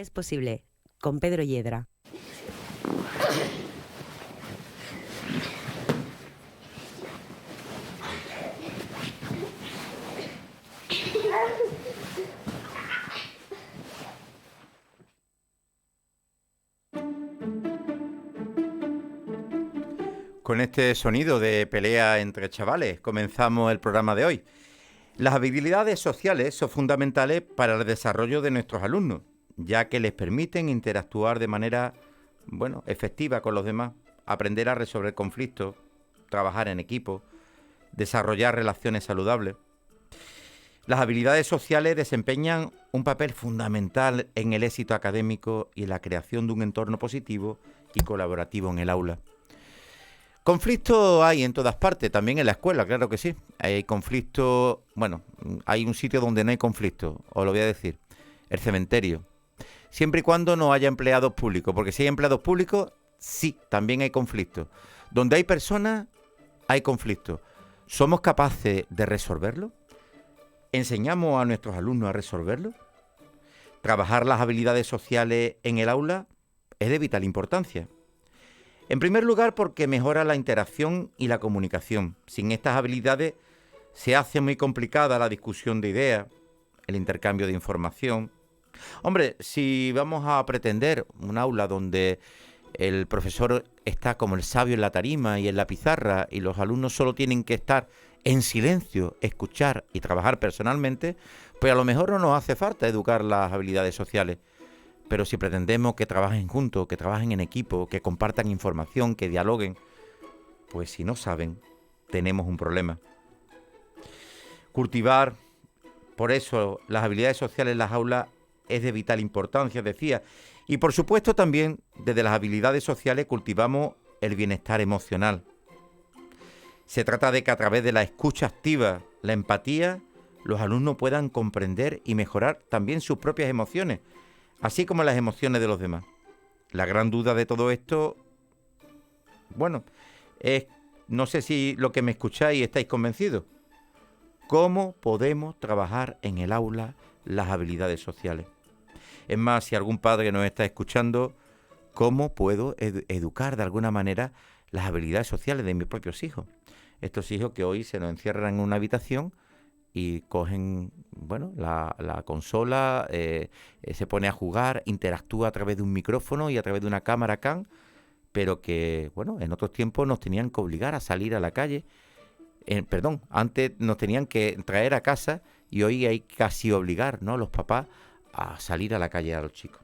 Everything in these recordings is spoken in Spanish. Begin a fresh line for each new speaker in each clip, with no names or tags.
Es posible, con Pedro Hiedra.
Con este sonido de pelea entre chavales comenzamos el programa de hoy. Las habilidades sociales son fundamentales para el desarrollo de nuestros alumnos, ya que les permiten interactuar de manera, efectiva con los demás, aprender a resolver conflictos, trabajar en equipo, desarrollar relaciones saludables. Las habilidades sociales desempeñan un papel fundamental en el éxito académico y en la creación de un entorno positivo y colaborativo en el aula. Conflictos hay en todas partes, también en la escuela, claro que sí. Hay conflictos, hay un sitio donde no hay conflicto, os lo voy a decir, el cementerio. Siempre y cuando no haya empleados públicos, porque si hay empleados públicos, sí, también hay conflictos. Donde hay personas, hay conflictos. ¿Somos capaces de resolverlo? ¿Enseñamos a nuestros alumnos a resolverlo? Trabajar las habilidades sociales en el aula es de vital importancia. En primer lugar, porque mejora la interacción y la comunicación. Sin estas habilidades se hace muy complicada la discusión de ideas, el intercambio de información. Hombre, si vamos a pretender un aula donde el profesor está como el sabio en la tarima y en la pizarra y los alumnos solo tienen que estar en silencio, escuchar y trabajar personalmente, pues a lo mejor no nos hace falta educar las habilidades sociales. Pero si pretendemos que trabajen juntos, que trabajen en equipo, que compartan información, que dialoguen, pues si no saben, tenemos un problema. Cultivar, por eso, las habilidades sociales en las aulas es de vital importancia, decía. Y por supuesto también, desde las habilidades sociales cultivamos el bienestar emocional. Se trata de que a través de la escucha activa, la empatía, los alumnos puedan comprender y mejorar también sus propias emociones, así como las emociones de los demás. La gran duda de todo esto, es, no sé si lo que me escucháis estáis convencidos. ¿Cómo podemos trabajar en el aula las habilidades sociales? Es más, si algún padre nos está escuchando, ¿cómo puedo educar de alguna manera las habilidades sociales de mis propios hijos? Estos hijos que hoy se nos encierran en una habitación y cogen, la consola, se pone a jugar, interactúa a través de un micrófono y a través de una cámara CAM, pero que, en otros tiempos nos tenían que obligar a salir a la calle. Antes nos tenían que traer a casa y hoy hay casi obligar, ¿no?, a los papás a salir a la calle a los chicos.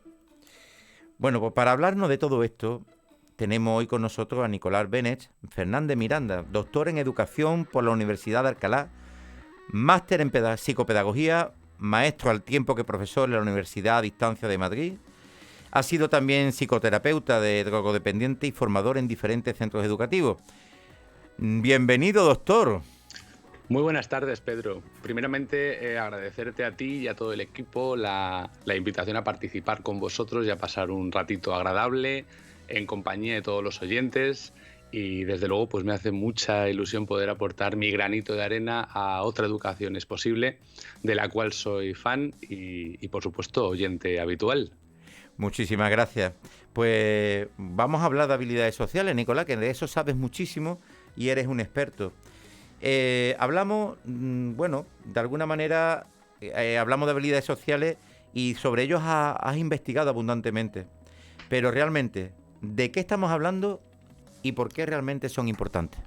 Bueno, pues para hablarnos de todo esto, tenemos hoy con nosotros a Nicolás Benet Fernández Miranda, doctor en Educación por la Universidad de Alcalá, máster en psicopedagogía, maestro al tiempo que profesor en la Universidad a Distancia de Madrid. Ha sido también psicoterapeuta de drogodependiente y formador en diferentes centros educativos. Bienvenido, doctor.
Muy buenas tardes, Pedro. Primeramente, agradecerte a ti y a todo el equipo la invitación a participar con vosotros y a pasar un ratito agradable en compañía de todos los oyentes. Y desde luego pues me hace mucha ilusión poder aportar mi granito de arena a Otra Educación es Posible, de la cual soy fan y por supuesto oyente habitual.
Muchísimas gracias. Pues vamos a hablar de habilidades sociales, Nicolás, que de eso sabes muchísimo y eres un experto. Hablamos, de alguna manera, hablamos de habilidades sociales y sobre ellos has investigado abundantemente. Pero realmente, ¿de qué estamos hablando y por qué realmente son importantes?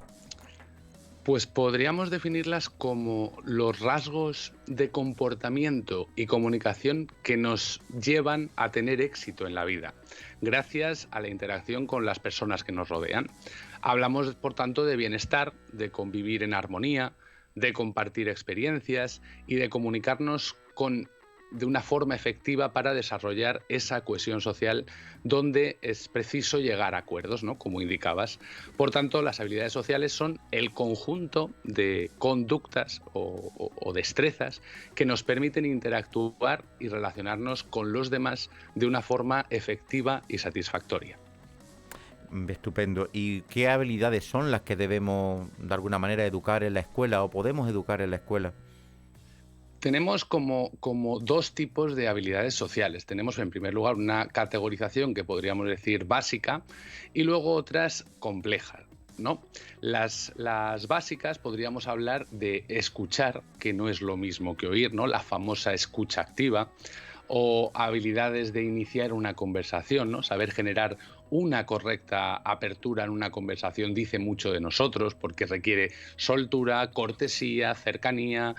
Pues podríamos definirlas como los rasgos de comportamiento y comunicación que nos llevan a tener éxito en la vida, gracias a la interacción con las personas que nos rodean. Hablamos, por tanto, de bienestar, de convivir en armonía, de compartir experiencias y de comunicarnos de una forma efectiva para desarrollar esa cohesión social donde es preciso llegar a acuerdos, ¿no?, como indicabas. Por tanto, las habilidades sociales son el conjunto de conductas o destrezas que nos permiten interactuar y relacionarnos con los demás de una forma efectiva y satisfactoria.
Estupendo. ¿Y qué habilidades son las que debemos, de alguna manera, educar en la escuela o podemos educar en la escuela?
Tenemos como dos tipos de habilidades sociales. Tenemos, en primer lugar, una categorización que podríamos decir básica y luego otras complejas, ¿no? Las básicas podríamos hablar de escuchar, que no es lo mismo que oír, ¿no? La famosa escucha activa, o habilidades de iniciar una conversación, ¿no? Saber generar una correcta apertura en una conversación dice mucho de nosotros porque requiere soltura, cortesía, cercanía,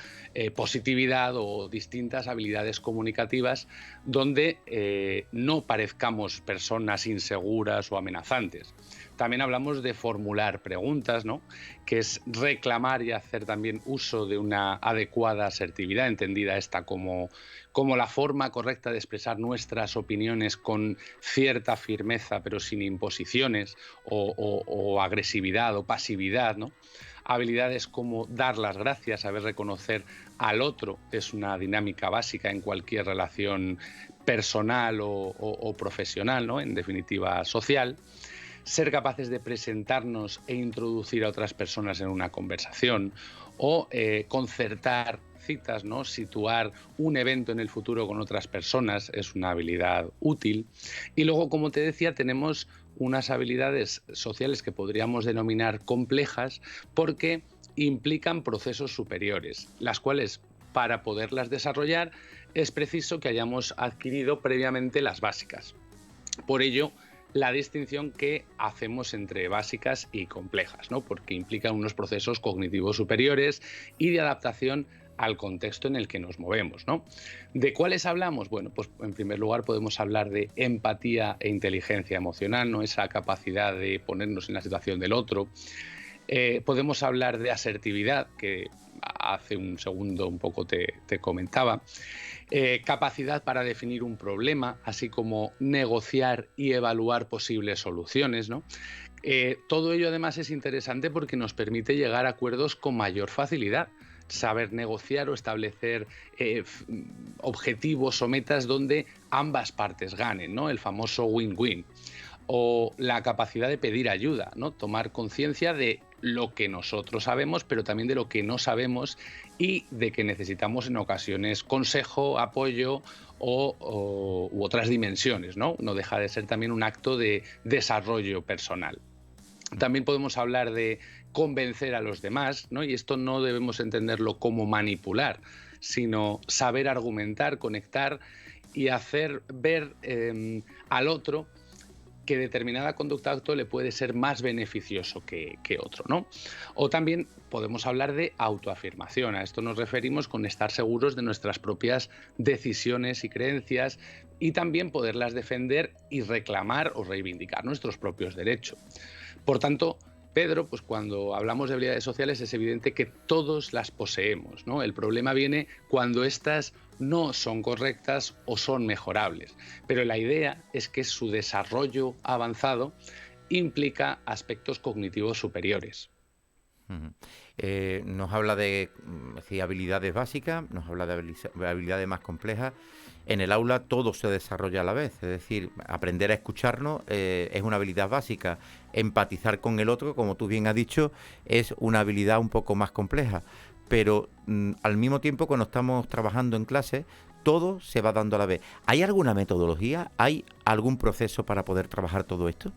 positividad o distintas habilidades comunicativas donde no parezcamos personas inseguras o amenazantes. También hablamos de formular preguntas, ¿no? Que es reclamar y hacer también uso de una adecuada asertividad, entendida esta como la forma correcta de expresar nuestras opiniones con cierta firmeza, pero sin imposiciones o agresividad o pasividad, ¿no? Habilidades como dar las gracias, saber reconocer al otro, es una dinámica básica en cualquier relación personal o profesional, ¿no? En definitiva social. Ser capaces de presentarnos e introducir a otras personas en una conversación o concertar citas, ¿no? Situar un evento en el futuro con otras personas es una habilidad útil. Y luego, como te decía, tenemos unas habilidades sociales que podríamos denominar complejas porque implican procesos superiores, las cuales para poderlas desarrollar es preciso que hayamos adquirido previamente las básicas. Por ello, la distinción que hacemos entre básicas y complejas, ¿no? Porque implican unos procesos cognitivos superiores y de adaptación al contexto en el que nos movemos, ¿no? ¿De cuáles hablamos? Bueno, pues en primer lugar podemos hablar de empatía e inteligencia emocional, ¿no? Esa capacidad de ponernos en la situación del otro. Podemos hablar de asertividad, que hace un segundo un poco te comentaba. Capacidad para definir un problema, así como negociar y evaluar posibles soluciones, ¿no? Todo ello además es interesante porque nos permite llegar a acuerdos con mayor facilidad, saber negociar o establecer objetivos o metas donde ambas partes ganen, ¿no? El famoso win-win. O la capacidad de pedir ayuda, ¿no? Tomar conciencia de lo que nosotros sabemos, pero también de lo que no sabemos y de que necesitamos en ocasiones consejo, apoyo u otras dimensiones, ¿no? No deja de ser también un acto de desarrollo personal. También podemos hablar de convencer a los demás, ¿no? Y esto no debemos entenderlo como manipular, sino saber argumentar, conectar y hacer ver al otro que determinada conducta acto le puede ser más beneficioso que otro, ¿no? O también podemos hablar de autoafirmación. A esto nos referimos con estar seguros de nuestras propias decisiones y creencias y también poderlas defender y reclamar o reivindicar nuestros propios derechos. Por tanto, Pedro, pues cuando hablamos de habilidades sociales es evidente que todos las poseemos, ¿no? El problema viene cuando estas no son correctas o son mejorables. Pero la idea es que su desarrollo avanzado implica aspectos cognitivos superiores.
Nos habla de habilidades básicas, nos habla de habilidades más complejas. En el aula todo se desarrolla a la vez, es decir, aprender a escucharnos es una habilidad básica. Empatizar con el otro, como tú bien has dicho, es una habilidad un poco más compleja. Pero al mismo tiempo, cuando estamos trabajando en clase, todo se va dando a la vez. ¿Hay alguna metodología? ¿Hay algún proceso para poder trabajar todo esto?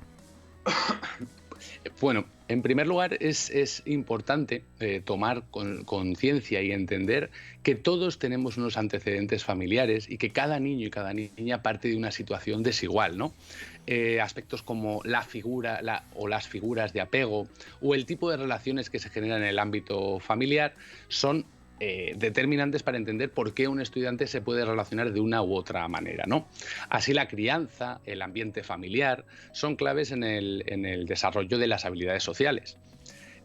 Bueno, en primer lugar es importante tomar conciencia y entender que todos tenemos unos antecedentes familiares y que cada niño y cada niña parte de una situación desigual, ¿no? Aspectos como la figura o las figuras de apego o el tipo de relaciones que se generan en el ámbito familiar son determinantes para entender por qué un estudiante se puede relacionar de una u otra manera, ¿no? Así la crianza, el ambiente familiar, son claves en el desarrollo de las habilidades sociales.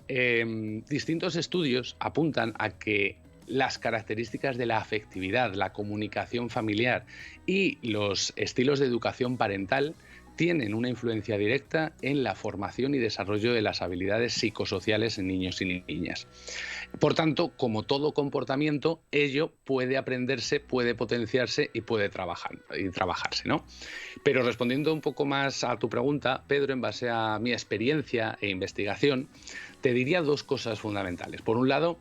Distintos estudios apuntan a que las características de la afectividad, la comunicación familiar y los estilos de educación parental tienen una influencia directa en la formación y desarrollo de las habilidades psicosociales en niños y niñas. Por tanto, como todo comportamiento, ello puede aprenderse, puede potenciarse y puede trabajarse, ¿no? Pero respondiendo un poco más a tu pregunta, Pedro, en base a mi experiencia e investigación, te diría dos cosas fundamentales. Por un lado,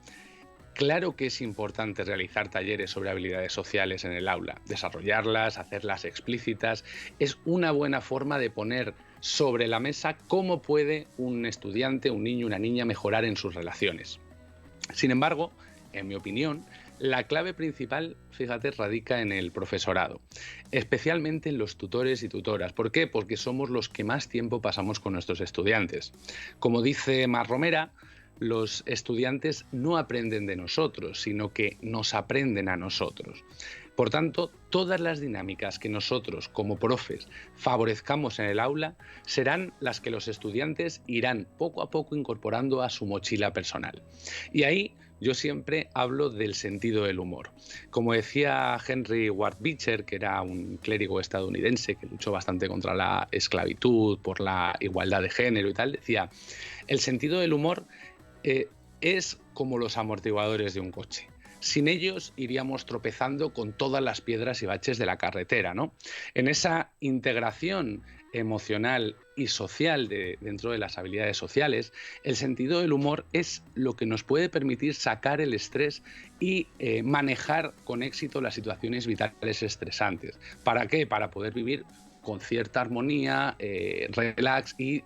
Claro que es importante realizar talleres sobre habilidades sociales en el aula, desarrollarlas, hacerlas explícitas. Es una buena forma de poner sobre la mesa cómo puede un estudiante, un niño, una niña mejorar en sus relaciones. Sin embargo, en mi opinión, la clave principal, fíjate, radica en el profesorado, especialmente en los tutores y tutoras. ¿Por qué? Porque somos los que más tiempo pasamos con nuestros estudiantes. Como dice Mar Romera, los estudiantes no aprenden de nosotros, sino que nos aprenden a nosotros. Por tanto, todas las dinámicas que nosotros, como profes, favorezcamos en el aula serán las que los estudiantes irán poco a poco incorporando a su mochila personal. Y ahí yo siempre hablo del sentido del humor. Como decía Henry Ward Beecher, que era un clérigo estadounidense que luchó bastante contra la esclavitud, por la igualdad de género y tal, decía, el sentido del humor es como los amortiguadores de un coche. Sin ellos iríamos tropezando con todas las piedras y baches de la carretera, ¿no? En esa integración emocional y social dentro de las habilidades sociales, el sentido del humor es lo que nos puede permitir sacar el estrés y manejar con éxito las situaciones vitales estresantes. ¿Para qué? Para poder vivir con cierta armonía, relax y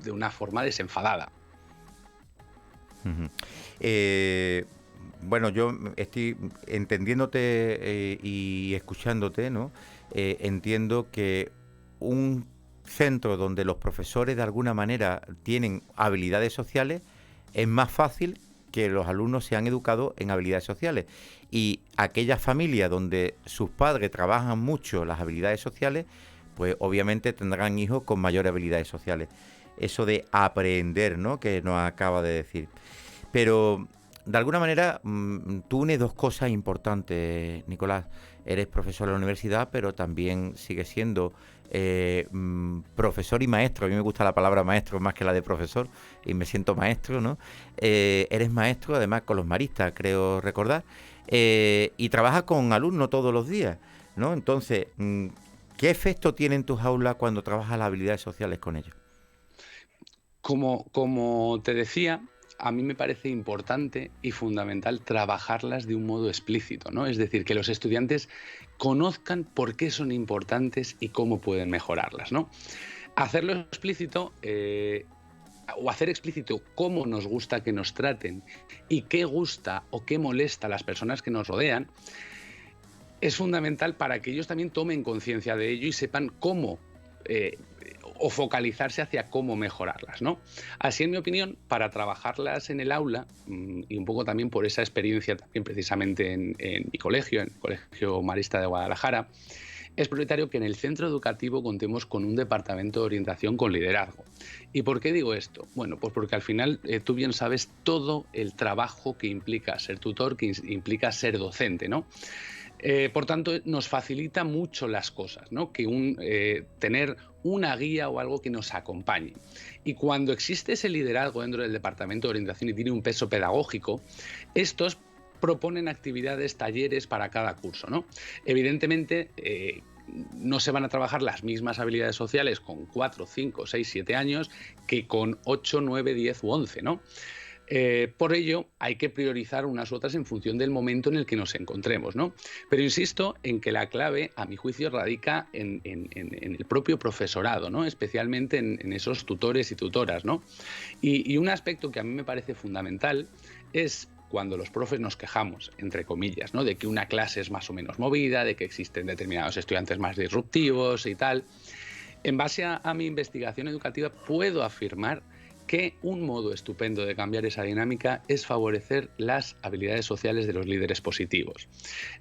de una forma desenfadada.
Ujú. Bueno, yo estoy entendiéndote y escuchándote, ¿no? Entiendo que un centro donde los profesores de alguna manera tienen habilidades sociales es más fácil que los alumnos sean educados en habilidades sociales. Y aquellas familias donde sus padres trabajan mucho las habilidades sociales, pues obviamente tendrán hijos con mayores habilidades sociales. Eso de aprender, ¿no? Que nos acaba de decir. Pero de alguna manera tú unes dos cosas importantes, Nicolás. Eres profesor en la universidad, pero también sigues siendo profesor y maestro. A mí me gusta la palabra maestro más que la de profesor y me siento maestro, ¿no? Eres maestro además con los maristas, creo recordar, y trabajas con alumnos todos los días, ¿no? Entonces, ¿qué efecto tienen tus aulas cuando trabajas las habilidades sociales con ellos?
Como te decía, a mí me parece importante y fundamental trabajarlas de un modo explícito, ¿no? Es decir, que los estudiantes conozcan por qué son importantes y cómo pueden mejorarlas, ¿no? Hacerlo explícito o hacer explícito cómo nos gusta que nos traten y qué gusta o qué molesta a las personas que nos rodean es fundamental para que ellos también tomen conciencia de ello y sepan cómo o focalizarse hacia cómo mejorarlas, ¿no? Así, en mi opinión, para trabajarlas en el aula, y un poco también por esa experiencia también precisamente en mi colegio, en el Colegio Marista de Guadalajara, es prioritario que en el centro educativo contemos con un departamento de orientación con liderazgo. ¿Y por qué digo esto? Bueno, pues porque al final tú bien sabes todo el trabajo que implica ser tutor, que implica ser docente, ¿no? Por tanto, nos facilita mucho las cosas, ¿no? Que tener una guía o algo que nos acompañe. Y cuando existe ese liderazgo dentro del departamento de orientación y tiene un peso pedagógico, estos proponen actividades, talleres para cada curso, ¿no? Evidentemente, no se van a trabajar las mismas habilidades sociales con 4, 5, 6, 7 años que con 8, 9, 10 u 11, ¿no? Por ello, hay que priorizar unas u otras en función del momento en el que nos encontremos, ¿no? Pero insisto en que la clave, a mi juicio, radica en el propio profesorado, ¿no? Especialmente en esos tutores y tutoras, ¿no? Y un aspecto que a mí me parece fundamental es cuando los profes nos quejamos, entre comillas, ¿no? De que una clase es más o menos movida, de que existen determinados estudiantes más disruptivos y tal. En base a mi investigación educativa, puedo afirmar que un modo estupendo de cambiar esa dinámica es favorecer las habilidades sociales de los líderes positivos.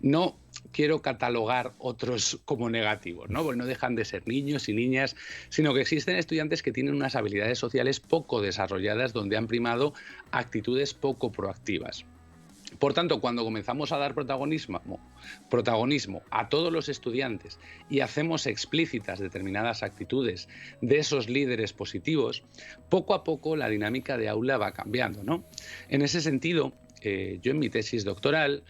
No quiero catalogar otros como negativos, ¿no? Porque no dejan de ser niños y niñas, sino que existen estudiantes que tienen unas habilidades sociales poco desarrolladas donde han primado actitudes poco proactivas. Por tanto, cuando comenzamos a dar protagonismo a todos los estudiantes y hacemos explícitas determinadas actitudes de esos líderes positivos, poco a poco la dinámica de aula va cambiando, ¿no? En ese sentido, yo en mi tesis doctoral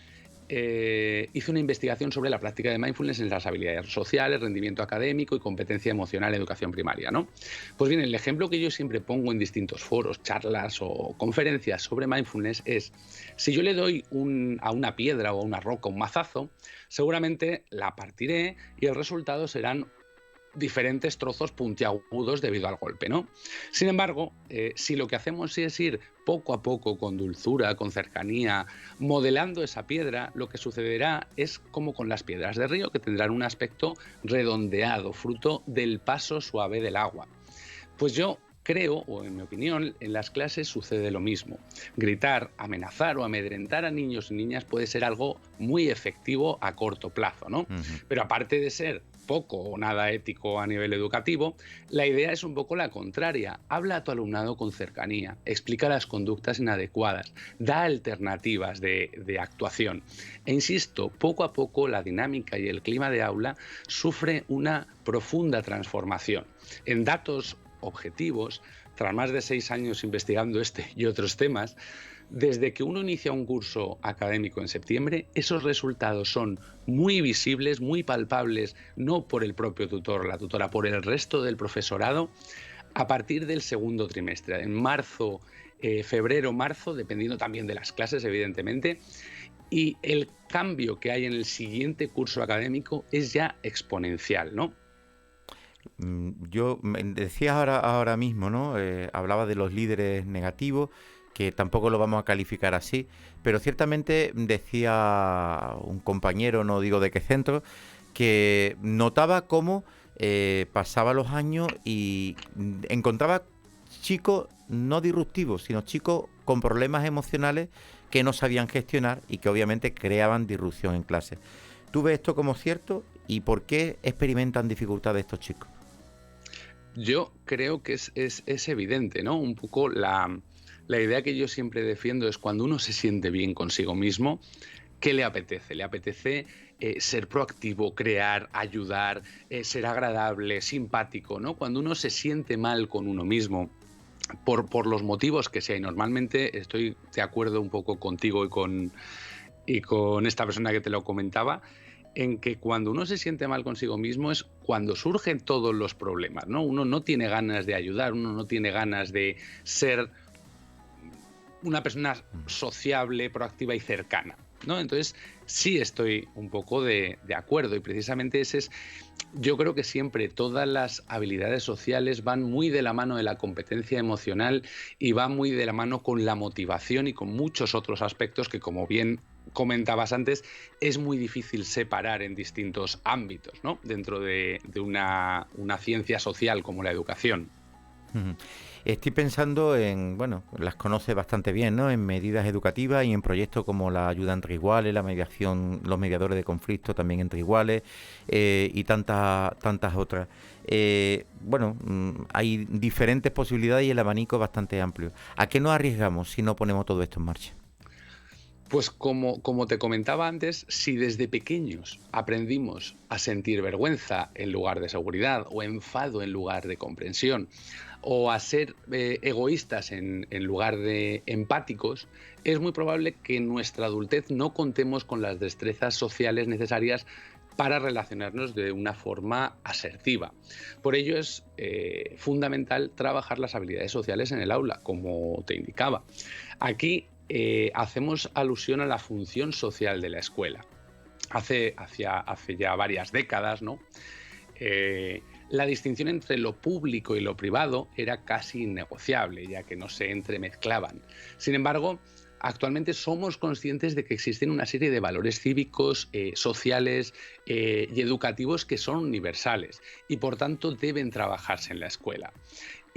hice una investigación sobre la práctica de mindfulness en las habilidades sociales, rendimiento académico y competencia emocional en educación primaria, ¿no? Pues bien, el ejemplo que yo siempre pongo en distintos foros, charlas o conferencias sobre mindfulness es, si yo le doy a una piedra o a una roca un mazazo, seguramente la partiré y el resultado serán diferentes trozos puntiagudos debido al golpe, ¿no? Sin embargo, si lo que hacemos es ir poco a poco, con dulzura, con cercanía, modelando esa piedra, lo que sucederá es como con las piedras de río, que tendrán un aspecto redondeado, fruto del paso suave del agua. Pues yo creo, o en mi opinión, en las clases sucede lo mismo. Gritar, amenazar o amedrentar a niños y niñas puede ser algo muy efectivo a corto plazo, ¿no? Pero aparte de ser poco o nada ético a nivel educativo, la idea es un poco la contraria. Habla a tu alumnado con cercanía, explica las conductas inadecuadas, da alternativas de actuación. E insisto, poco a poco la dinámica y el clima de aula sufre una profunda transformación. En datos objetivos, tras más de 6 años investigando este y otros temas, desde que uno inicia un curso académico en septiembre, esos resultados son muy visibles, muy palpables, no por el propio tutor o la tutora, por el resto del profesorado, a partir del segundo trimestre, en marzo, febrero, marzo, dependiendo también de las clases, evidentemente, y el cambio que hay en el siguiente curso académico es ya exponencial, ¿no?
Yo decía ahora mismo, ¿no? Hablaba de los líderes negativos, que tampoco lo vamos a calificar así, pero ciertamente decía un compañero, no digo de qué centro, que notaba cómo pasaba los años y encontraba chicos no disruptivos, sino chicos con problemas emocionales que no sabían gestionar y que obviamente creaban disrupción en clase. ¿Tú ves esto como cierto y por qué experimentan dificultades estos chicos?
Yo creo que es evidente, ¿no? Un poco la idea que yo siempre defiendo es cuando uno se siente bien consigo mismo, ¿qué le apetece? Le apetece ser proactivo, crear, ayudar, ser agradable, simpático, ¿no? Cuando uno se siente mal con uno mismo, por los motivos que sea, y normalmente estoy de acuerdo un poco contigo y con esta persona que te lo comentaba, en que cuando uno se siente mal consigo mismo es cuando surgen todos los problemas, ¿no? Uno no tiene ganas de ayudar, uno no tiene ganas de ser una persona sociable, proactiva y cercana, ¿no? Entonces, sí estoy un poco de acuerdo y precisamente yo creo que siempre todas las habilidades sociales van muy de la mano de la competencia emocional y van muy de la mano con la motivación y con muchos otros aspectos que, como bien comentabas antes, es muy difícil separar en distintos ámbitos, ¿no? Dentro de una ciencia social como la educación.
Estoy pensando en, bueno, las conoce bastante bien, ¿no? En medidas educativas y en proyectos como la ayuda entre iguales, la mediación, los mediadores de conflicto también entre iguales y tantas otras. Bueno, hay diferentes posibilidades y el abanico es bastante amplio. ¿A qué nos arriesgamos si no ponemos todo esto en marcha?
Pues como te comentaba antes, si desde pequeños aprendimos a sentir vergüenza en lugar de seguridad o enfado en lugar de comprensión o a ser egoístas en lugar de empáticos, es muy probable que en nuestra adultez no contemos con las destrezas sociales necesarias para relacionarnos de una forma asertiva. Por ello es fundamental trabajar las habilidades sociales en el aula, como te indicaba. Aquí hacemos alusión a la función social de la escuela. Hace ya varias décadas, ¿no? La distinción entre lo público y lo privado era casi innegociable, ya que no se entremezclaban. Sin embargo, actualmente somos conscientes de que existen una serie de valores cívicos, sociales y educativos que son universales y por tanto deben trabajarse en la escuela.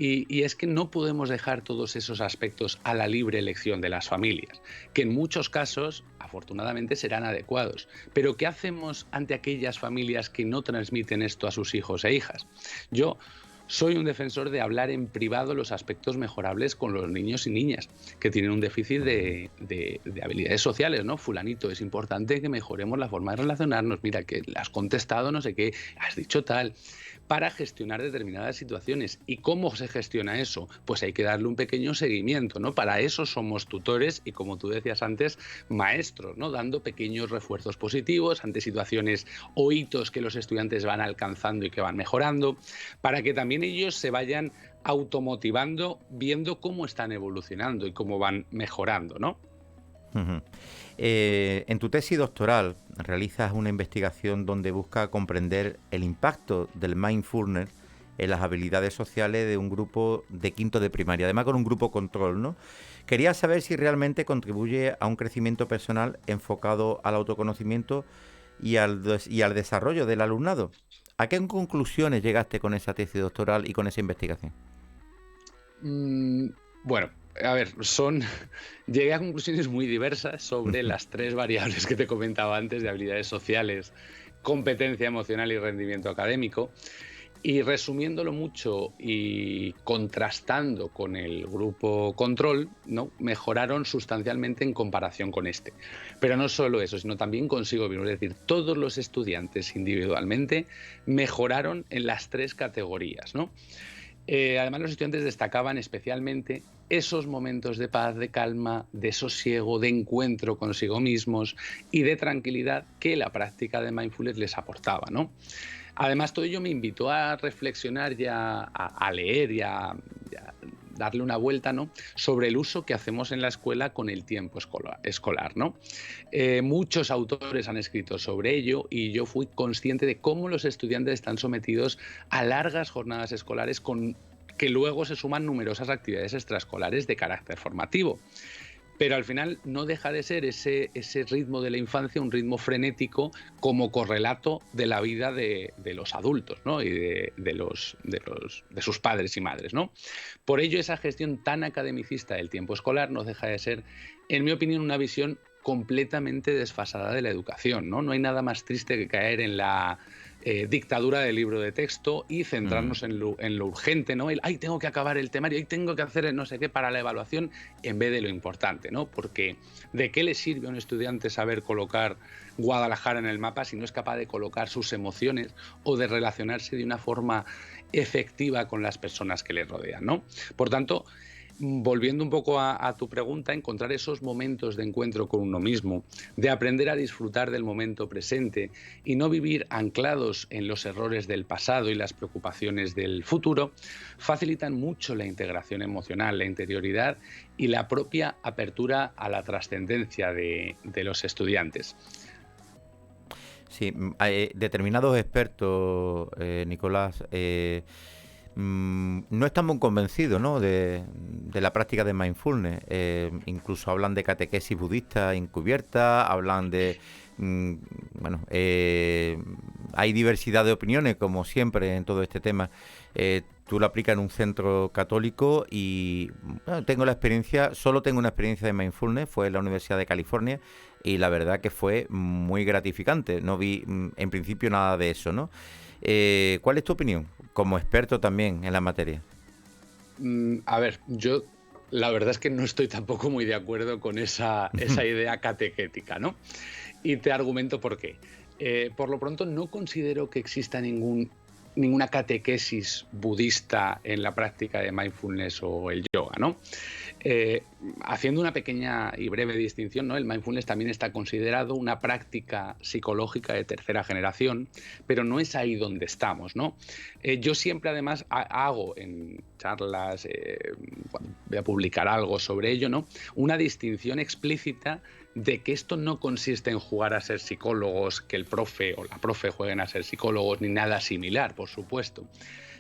Y es que no podemos dejar todos esos aspectos a la libre elección de las familias, que en muchos casos, afortunadamente, serán adecuados. Pero ¿qué hacemos ante aquellas familias que no transmiten esto a sus hijos e hijas? Yo Soy un defensor de hablar en privado los aspectos mejorables con los niños y niñas que tienen un déficit de habilidades sociales, ¿no? Fulanito, es importante que mejoremos la forma de relacionarnos. Mira, que le has contestado no sé qué, has dicho tal, para gestionar determinadas situaciones. ¿Y cómo se gestiona eso? Pues hay que darle un pequeño seguimiento, ¿no? Para eso somos tutores y, como tú decías antes, maestros, ¿no? Dando pequeños refuerzos positivos ante situaciones o hitos que los estudiantes van alcanzando y que van mejorando, para que también ellos se vayan automotivando viendo cómo están evolucionando y cómo van mejorando, ¿no?
Ujú. En tu tesis doctoral realizas una investigación donde busca comprender el impacto del mindfulness en las habilidades sociales de un grupo de quinto de primaria, además con un grupo control, ¿no? Quería saber si realmente contribuye a un crecimiento personal enfocado al autoconocimiento y al desarrollo del alumnado. ¿A qué conclusiones llegaste con esa tesis doctoral y con esa investigación?
Mm, bueno, a ver, llegué a conclusiones muy diversas sobre las tres variables que te comentaba antes de habilidades sociales, competencia emocional y rendimiento académico. Y resumiéndolo mucho y contrastando con el grupo control, ¿no? Mejoraron sustancialmente en comparación con este. Pero no solo eso, sino también consigo mismo. Es decir, todos los estudiantes individualmente mejoraron en las tres categorías, ¿no? Además, los estudiantes destacaban especialmente esos momentos de paz, de calma, de sosiego, de encuentro consigo mismos y de tranquilidad que la práctica de mindfulness les aportaba, ¿no? Además, todo ello me invitó a reflexionar y a leer y a darle una vuelta, ¿no? Sobre el uso que hacemos en la escuela con el tiempo escolar, ¿no? Muchos autores han escrito sobre ello y yo fui consciente de cómo los estudiantes están sometidos a largas jornadas escolares que luego se suman numerosas actividades extraescolares de carácter formativo. Pero al final no deja de ser ese ritmo de la infancia un ritmo frenético como correlato de la vida de los adultos, ¿no? Y de sus padres y madres, ¿no? Por ello, esa gestión tan academicista del tiempo escolar no deja de ser, en mi opinión, una visión completamente desfasada de la educación, ¿no? No hay nada más triste que caer en la dictadura del libro de texto y centrarnos en lo urgente, ¿no? ¡Ay, tengo que acabar el temario! ¡Ay, tengo que hacer no sé qué para la evaluación! En vez de lo importante, ¿no? Porque ¿de qué le sirve a un estudiante saber colocar Guadalajara en el mapa si no es capaz de colocar sus emociones o de relacionarse de una forma efectiva con las personas que le rodean, ¿no? Por tanto, volviendo un poco a tu pregunta, encontrar esos momentos de encuentro con uno mismo, de aprender a disfrutar del momento presente y no vivir anclados en los errores del pasado y las preocupaciones del futuro, facilitan mucho la integración emocional, la interioridad y la propia apertura a la trascendencia de los estudiantes.
Sí, determinados expertos, Nicolás, no están muy convencidos, ¿no? de la práctica de mindfulness. Incluso hablan de catequesis budista encubierta, hablan de... bueno, hay diversidad de opiniones, como siempre en todo este tema. Tú lo aplicas en un centro católico y bueno, solo tengo una experiencia de mindfulness, fue en la Universidad de California, y la verdad que fue muy gratificante. No vi en principio nada de eso, ¿no? ¿Cuál es tu opinión, como experto también en la materia?
A ver, yo la verdad es que no estoy tampoco muy de acuerdo con esa idea catequética, ¿no? Y te argumento por qué. Por lo pronto, no considero que exista ninguna catequesis budista en la práctica de mindfulness o el yoga, ¿no? Haciendo una pequeña y breve distinción, ¿no? El mindfulness también está considerado una práctica psicológica de tercera generación, pero no es ahí donde estamos, ¿no? Yo siempre además hago en charlas, cuando voy a publicar algo sobre ello, ¿no? Una distinción explícita de que esto no consiste en jugar a ser psicólogos, que el profe o la profe jueguen a ser psicólogos, ni nada similar, por supuesto,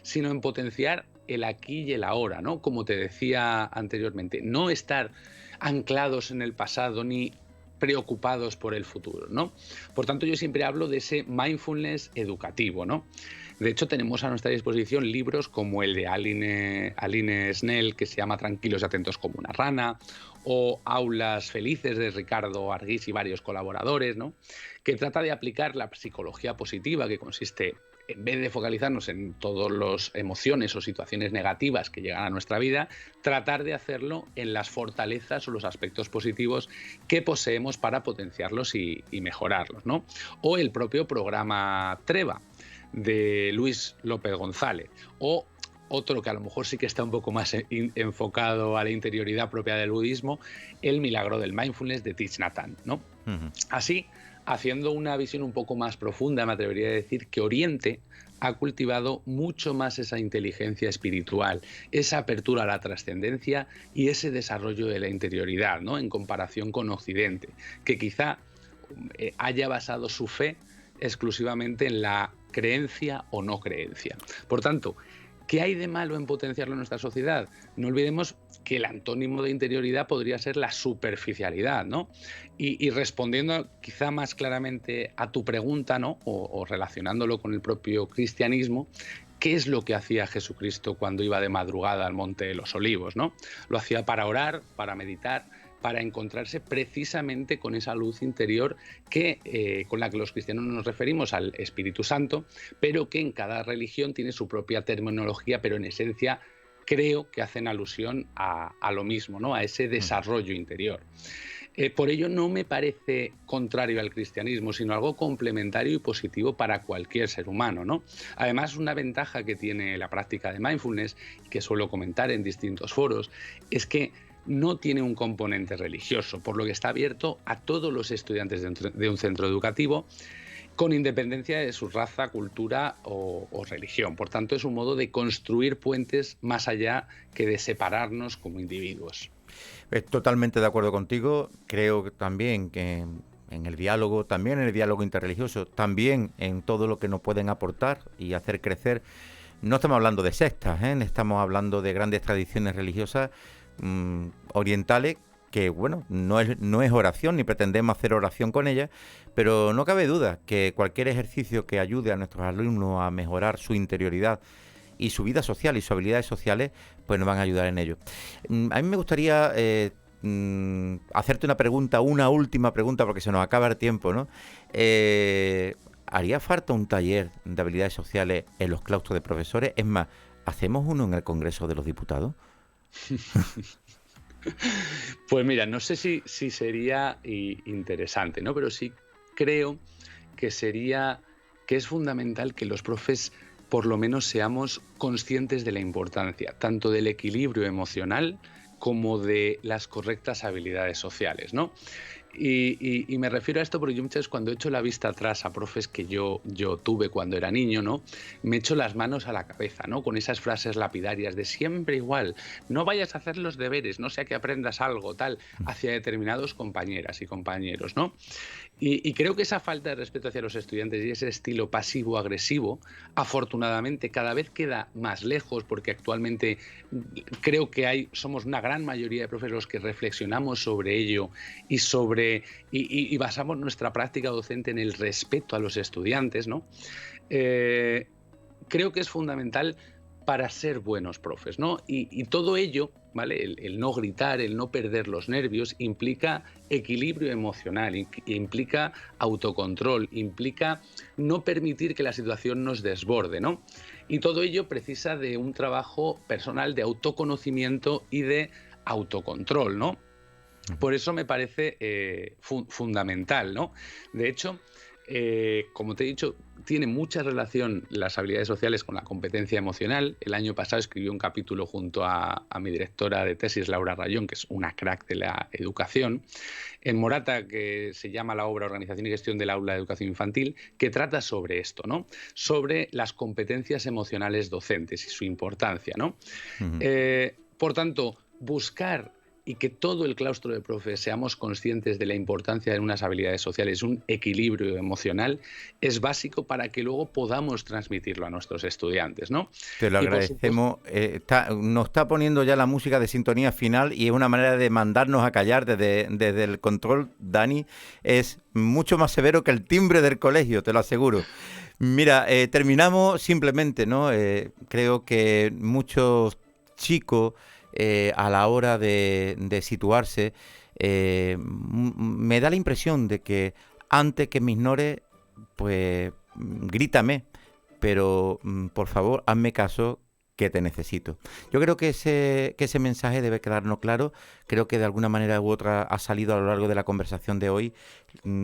sino en potenciar el aquí y el ahora, ¿no? Como te decía anteriormente, no estar anclados en el pasado ni preocupados por el futuro, ¿no? Por tanto, yo siempre hablo de ese mindfulness educativo, ¿no? De hecho, tenemos a nuestra disposición libros como el de Aline Snell, que se llama Tranquilos y atentos como una rana, o Aulas felices de Ricardo Arguís y varios colaboradores, ¿no? Que trata de aplicar la psicología positiva, que consiste, en vez de focalizarnos en todas las emociones o situaciones negativas que llegan a nuestra vida, tratar de hacerlo en las fortalezas o los aspectos positivos que poseemos para potenciarlos y mejorarlos, ¿no? O el propio programa Treva de Luis López González, o otro que a lo mejor sí que está un poco más enfocado a la interioridad propia del budismo, El milagro del mindfulness de Thich Nhat Hanh, ¿no? Así, haciendo una visión un poco más profunda, me atrevería a decir que Oriente ha cultivado mucho más esa inteligencia espiritual, esa apertura a la trascendencia y ese desarrollo de la interioridad, ¿no? En comparación con Occidente, que quizá haya basado su fe exclusivamente en la creencia o no creencia. Por tanto, ¿qué hay de malo en potenciarlo en nuestra sociedad? No olvidemos que el antónimo de interioridad podría ser la superficialidad, ¿no? Y respondiendo quizá más claramente a tu pregunta, ¿no? O relacionándolo con el propio cristianismo, ¿qué es lo que hacía Jesucristo cuando iba de madrugada al Monte de los Olivos, ¿no? Lo hacía para orar, para meditar, para encontrarse precisamente con esa luz interior con la que los cristianos nos referimos al Espíritu Santo, pero que en cada religión tiene su propia terminología, pero en esencia creo que hacen alusión a lo mismo, ¿no? A ese desarrollo interior. Por ello no me parece contrario al cristianismo, sino algo complementario y positivo para cualquier ser humano, ¿no? Además, una ventaja que tiene la práctica de mindfulness, que suelo comentar en distintos foros, es que no tiene un componente religioso, por lo que está abierto a todos los estudiantes de un centro educativo, con independencia de su raza, cultura o religión. Por tanto, es un modo de construir puentes más allá que de separarnos como individuos.
Totalmente de acuerdo contigo. Creo también que en el diálogo, también en el diálogo interreligioso, también en todo lo que nos pueden aportar y hacer crecer. No estamos hablando de sectas, estamos hablando de grandes tradiciones religiosas orientales, que bueno, no es oración, ni pretendemos hacer oración con ellas, pero no cabe duda que cualquier ejercicio que ayude a nuestros alumnos a mejorar su interioridad y su vida social y sus habilidades sociales, pues nos van a ayudar en ello. A mí me gustaría hacerte una última pregunta, porque se nos acaba el tiempo, ¿no? ¿Haría falta un taller de habilidades sociales en los claustros de profesores? Es más, ¿hacemos uno en el Congreso de los Diputados?
Pues mira, no sé si sería interesante, ¿no? Pero sí creo que es fundamental que los profes por lo menos seamos conscientes de la importancia, tanto del equilibrio emocional como de las correctas habilidades sociales, ¿no? Y me refiero a esto porque yo muchas veces cuando echo la vista atrás a profes que yo tuve cuando era niño, ¿no? Me echo las manos a la cabeza, ¿no? Con esas frases lapidarias de siempre igual, no vayas a hacer los deberes, no sea que aprendas algo, tal, hacia determinados compañeras y compañeros, ¿no? Y creo que esa falta de respeto hacia los estudiantes y ese estilo pasivo-agresivo, afortunadamente, cada vez queda más lejos, porque actualmente creo que somos una gran mayoría de profesores los que reflexionamos sobre ello y basamos nuestra práctica docente en el respeto a los estudiantes, ¿no? Creo que es fundamental para ser buenos profes, ¿no? Y todo ello, ¿vale? El no gritar, el no perder los nervios, implica equilibrio emocional, implica autocontrol, implica no permitir que la situación nos desborde, ¿no? Y todo ello precisa de un trabajo personal de autoconocimiento y de autocontrol, ¿no? Por eso me parece fundamental, ¿no? De hecho, como te he dicho, tiene mucha relación las habilidades sociales con la competencia emocional. El año pasado escribí un capítulo junto a mi directora de tesis, Laura Rayón, que es una crack de la educación, en Morata, que se llama la obra Organización y Gestión del Aula de Educación Infantil, que trata sobre esto, ¿no? Sobre las competencias emocionales docentes y su importancia, ¿no? Por tanto, buscar y que todo el claustro de profes seamos conscientes de la importancia de unas habilidades sociales, un equilibrio emocional, es básico para que luego podamos transmitirlo a nuestros estudiantes, ¿no?
Te lo agradecemos. Nos está poniendo ya la música de sintonía final y es una manera de mandarnos a callar desde el control. Dani, es mucho más severo que el timbre del colegio, te lo aseguro. Mira, terminamos simplemente, ¿no? Creo que muchos chicos a la hora de situarse, me da la impresión de que antes que me ignore, pues grítame, pero por favor, hazme caso que te necesito. Yo creo que ese mensaje debe quedarnos claro. Creo que de alguna manera u otra ha salido a lo largo de la conversación de hoy.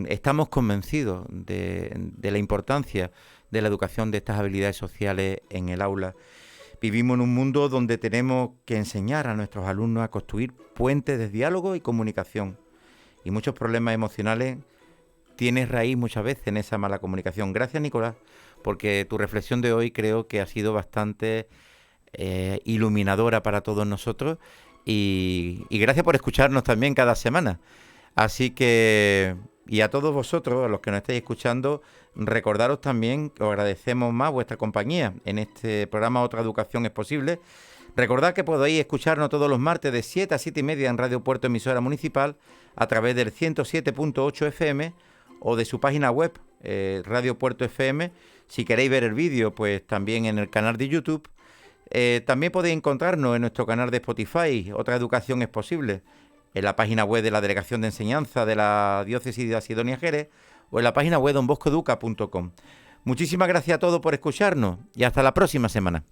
Estamos convencidos de la importancia de la educación de estas habilidades sociales en el aula. Vivimos en un mundo donde tenemos que enseñar a nuestros alumnos a construir puentes de diálogo y comunicación. Y muchos problemas emocionales tienen raíz muchas veces en esa mala comunicación. Gracias, Nicolás, porque tu reflexión de hoy creo que ha sido bastante iluminadora para todos nosotros y gracias por escucharnos también cada semana. Así que, y a todos vosotros, a los que nos estáis escuchando, recordaros también que os agradecemos más vuestra compañía en este programa Otra Educación es Posible. Recordad que podéis escucharnos todos los martes de 7 a 7 y media en Radio Puerto Emisora Municipal a través del 107.8 FM o de su página web, Radio Puerto FM. Si queréis ver el vídeo, pues también en el canal de YouTube. También podéis encontrarnos en nuestro canal de Spotify, Otra Educación es Posible, en la página web de la Delegación de Enseñanza de la Diócesis de Asidonia Jerez o en la página web donboscoeduca.com. Muchísimas gracias a todos por escucharnos y hasta la próxima semana.